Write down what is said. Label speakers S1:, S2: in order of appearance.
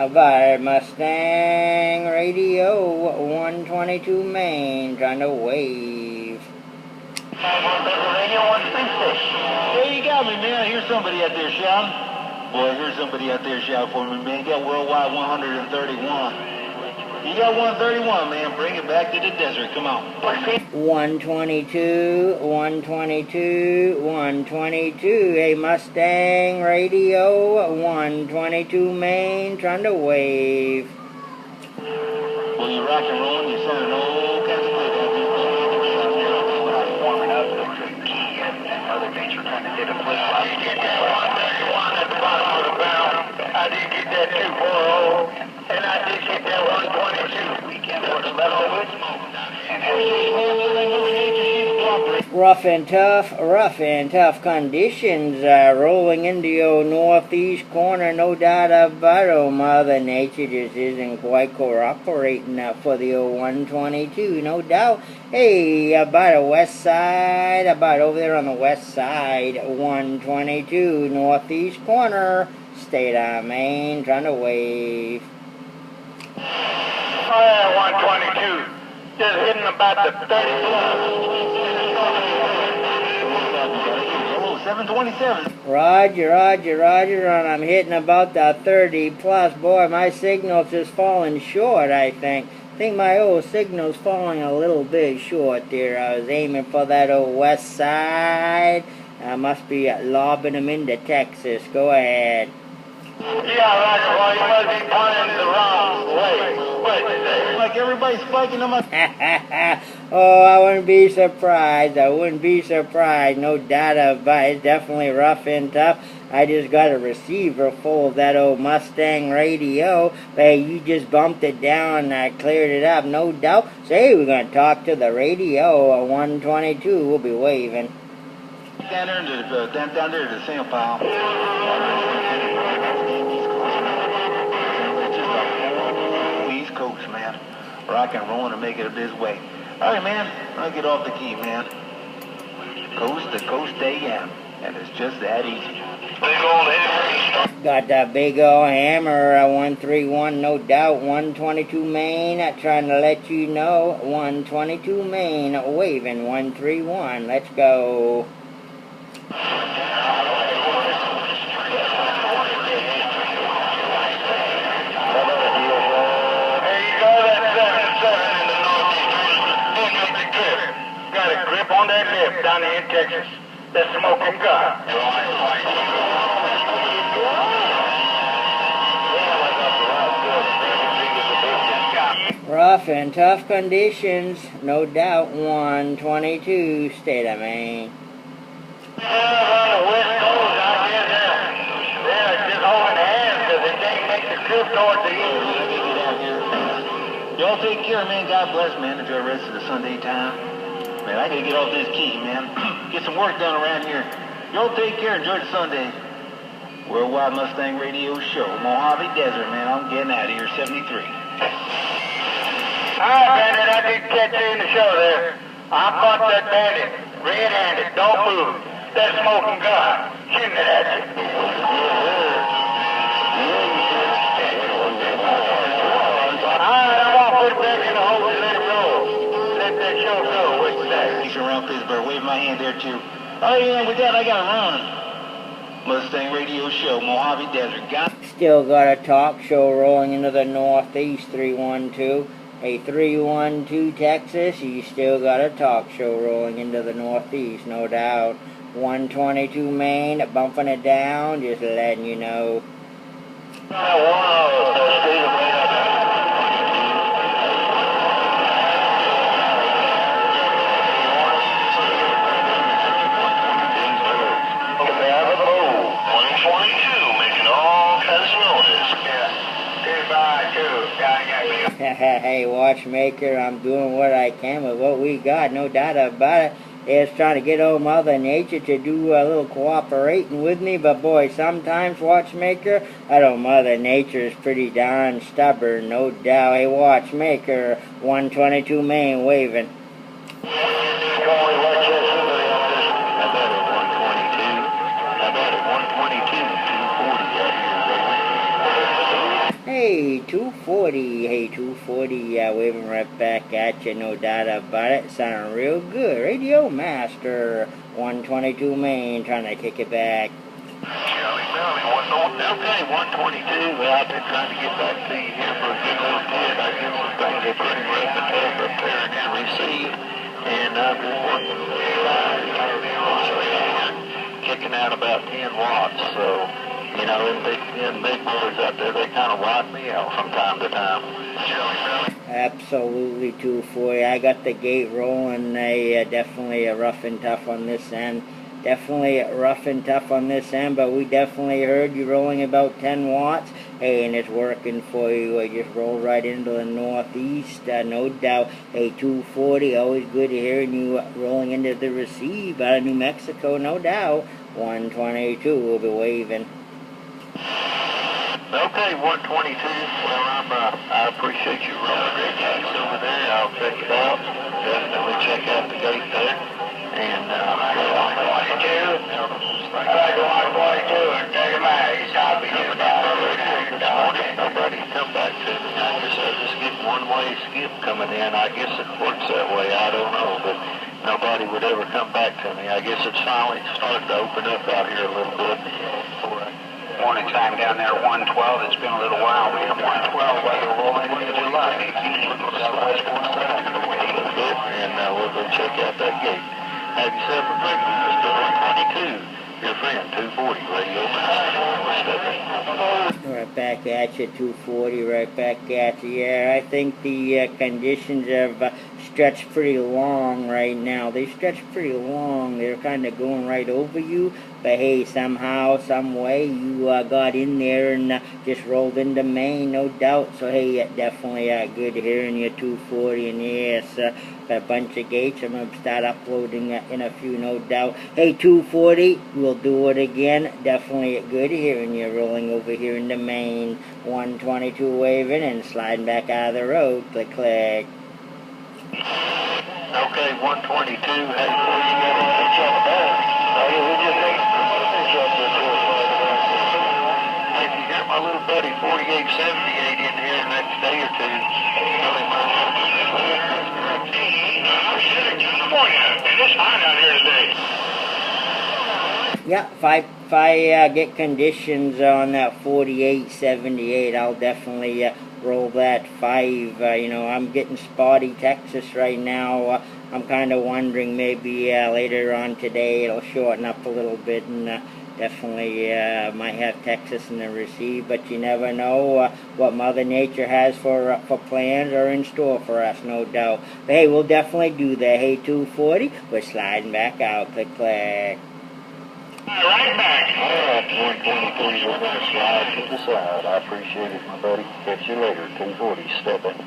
S1: About Mustang Radio 122 Main trying to wave.
S2: There you got me, man. I hear somebody out there shouting. Boy, I hear somebody out there shouting for me, man. You got worldwide 131. You got 131, man. Bring it back to the desert. Come on.
S1: 122, 122, 122. Hey, Mustang Radio 122 Main trying to wave.
S2: Well, you rock and roll, you sound all kinds of good out there. Warming up the key and Mother Nature kind of did a flip flop. I did get that 131 at the bottom of the barrel. I did get that 240, and I did get that 122. We can't work a metal with smoke.
S1: Rough and tough conditions rolling into your northeast corner, no doubt about it. Oh, Mother Nature just isn't quite cooperating for the old 122, no doubt. Hey, about the west side, about over there on the west side, 122, northeast corner, state of Maine, trying to wave.
S2: Oh, yeah, 122. Just hitting about the 30 plus. 727.
S1: Roger, and I'm hitting about the 30 plus. Boy, my signal's just falling short, I think. I think my old signal's falling a little bit short there. I was aiming for that old west side. I must be lobbing them into Texas. Go ahead.
S2: Yeah, Roger. Well, you must be pointing the wrong way. Wait, like everybody's spiking them up.
S1: Oh, I wouldn't be surprised. No doubt about it. It's definitely rough and tough. I just got a receiver full of that old Mustang Radio. But hey, you just bumped it down and I cleared it up, no doubt. So hey, we're going to talk to the radio. 122, we'll be waving.
S2: Down there to the sand pile. East Coast, man. Rock and roll and make it this way. All right, man. I'll get off the key, man. Coast to coast AM. And it's just that easy. Big old hammer.
S1: Got that big old hammer, 131, no doubt. 122 Main, trying to let you know. 122 Main, waving 131. Let's go.
S2: On that lip down there in Texas, the smoking gun.
S1: Rough and tough conditions, no doubt. 122, state of Maine.
S2: On the west coast out there, they're just holding hands because they can't make the trip towards the east. Y'all take care, man. God bless, man. Enjoy the rest of the Sunday time. Man, I gotta get off this key, man. Get some work done around here. Y'all take care. Enjoy the Sunday. Worldwide Mustang Radio Show. Mojave Desert, man. I'm getting out of here. 73. All right, Bandit. I did catch you in the show there. I caught that bandit. Red-handed. Don't move. That smoking gun. Shooting it at you. All right, I'm gonna put it back in the hole and let it roll. Let that show go. Around Pittsburgh, wave my hand there too. Oh yeah, with that I gotta run. Mustang Radio Show, Mojave Desert.
S1: Still got a talk show rolling into the northeast, 312. Hey, 312 Texas, you still got a talk show rolling into the northeast, no doubt. 122 Main, bumping it down, just letting you know. Hey, watchmaker, I'm doing what I can with what we got, no doubt about it. It's trying to get old Mother Nature to do a little cooperating with me, but boy, sometimes, watchmaker, that old Mother Nature is pretty darn stubborn, no doubt. Hey, watchmaker, 122 Main waving. Hey, 240. Hey, 240, waving right back at you, no doubt about it. Sounding real good. Radio Master, 122 Main, trying to kick it back.
S2: Okay, 122. Well, I've been trying to get back to you here for a good little bit. I guess some things are pretty rough and tough up there in that receive. And I've been working kicking out about 10 watts. So, you know, them big boys out there, they kind of ride me out from time to time.
S1: Absolutely 240. I got the gate rolling. Definitely a rough and tough on this end. Definitely rough and tough on this end, but we definitely heard you rolling about 10 watts. Hey, and it's working for you. I just rolled right into the northeast, no doubt. Hey, 240, always good hearing you rolling into the receive out of New Mexico, no doubt. 122 will be waving.
S2: Okay, 122. Well, I appreciate you rolling the gates over there. I'll check it out. Definitely check out the gate there. And nobody come back to me. I guess I just get one-way skip coming in. I guess it works that way. I don't know, but nobody would ever come back to me. I guess it's finally starting to open up out here a little bit.
S3: Morning time down there, 112. It's been a little while. We have 112 weather rolling into July.
S2: And we'll go check out that gate. Have yourself a breakfast, Mr. 122. Your friend, 240, Radio Master.
S1: Right back at you, 240, right back at you. Yeah, I think the conditions have stretched pretty long right now. They stretched pretty long. They're kind of going right over you. But hey, somehow, some way, you got in there and just rolled into Maine, no doubt. So hey, definitely good hearing you, 240. And yes, a bunch of gates. I'm going to start uploading in a few, no doubt. Hey, 240, we'll do it again. Definitely good hearing you rolling over here into Maine. 122 waving and sliding back out of the road. Click, click.
S2: Okay, 122. Hey, boy, you got a pitch on the back. We just ain't if you hear my little buddy 4878 in here in the next day or two, tell him it's fine out here today.
S1: Yeah, if I get conditions on that 4878, I'll definitely roll that 5. I'm getting spotty Texas right now. I'm kind of wondering maybe later on today it'll shorten up a little bit and definitely might have Texas in the receive, but you never know what Mother Nature has for plans or in store for us, no doubt. But hey, we'll definitely do that. Hey, 240, we're sliding back out. Click, click.
S2: Right back. All right, 123, we're going to slide to the side. I appreciate it, my buddy. Catch you later, 240, stepping.